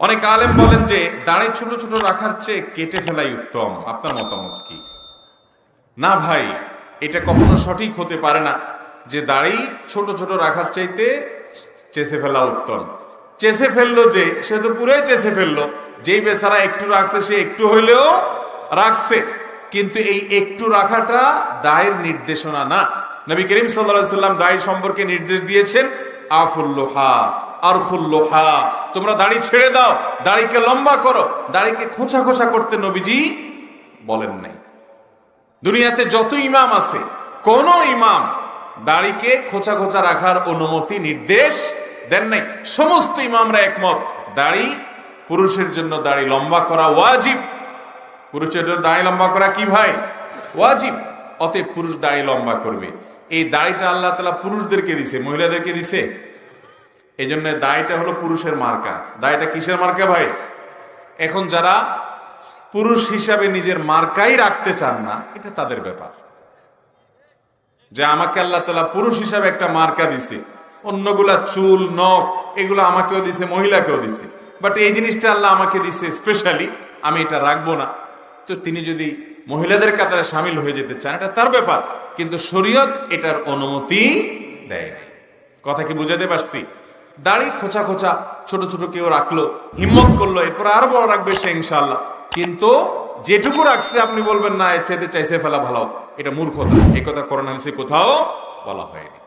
অনেক আলেম বলেন যে দাড়ি ছোট ছোট রাখার চেয়ে কেটে ফেলাই উত্তম। আপনার মতামত কি? না ভাই, এটা কখনো সঠিক হতে পারে না যে দাড়ি ছোট ছোট রাখার চাইতে চেঁচে ফেলা উত্তম। চেঁচে ফেললো যে, সে তো পুরোই চেঁচে ফেললো। যেই বেচারা একটু রাখছে সে একটু হইলেও রাখছে, কিন্তু এই একটু রাখাটা দায়ের নির্দেশনা না। নবী করিম সাল্লাল্লাহু আলাইহি সাল্লাম দাড়ি সম্পর্কে নির্দেশ দিয়েছেন, আফুল্লোহা আরফুল্লোহা, তোমরা দাড়ি ছেড়ে দাও, দাড়িকে লম্বা করো। দাড়িকে খোঁচা খোঁচা করতে নবীজি বলেন নাই। দুনিয়াতে যত ইমাম আছে, কোন ইমাম দাড়িকে খোঁচা খোঁচা রাখার অনুমতি নির্দেশ দেন নাই। সমস্ত ইমামরা একমত, দাড়ি পুরুষের জন্য দাড়ি লম্বা করা ওয়াজিব। পুরুষের জন্য দাড়ি লম্বা করা কি ভাই? ওয়াজিব। অতএব পুরুষ দাড়ি লম্বা করবে। এই দাড়িটা আল্লাহ তাআলা পুরুষদেরকে দিছে, মহিলাদেরকে দিছে? এই জন্য দাড়িটা হলো পুরুষের মার্কা। দাড়িটা কিসের মার্কা ভাই? এখন যারা পুরুষ হিসাবে নিজের মার্কাই রাখতে চান না, এটা তাদের ব্যাপার। যে আমাকে আল্লাহ তাআলা পুরুষ হিসাবে একটা মার্কা দিছে, অন্যগুলা চুল নখ এগুলো আমাকেও দিছে, মহিলাকেও দিছে, বাট এই জিনিসটা আল্লাহ আমাকে দিছে স্পেশালি, আমি এটা রাখবো না। তো তিনি যদি মহিলাদের কাতারে সামিল হয়ে যেতে চান, এটা তার ব্যাপার, কিন্তু শরীয়ত এটার অনুমতি দেয় নাই। কথা কি বুঝাতে পারছি? দাড়ি খোঁচা খোঁচা ছোট ছোট কেউ রাখলো, হিম্মত করলো, এরপর আরো বড় রাখবে সে ইনশাআল্লাহ, কিন্তু যেটুকু রাখছে আপনি বলবেন না এর চাইতে চাইছে ফেলা ভালো, এটা মূর্খতা। এই কথা কোরআন হাদিসে কোথাও বলা হয়নি।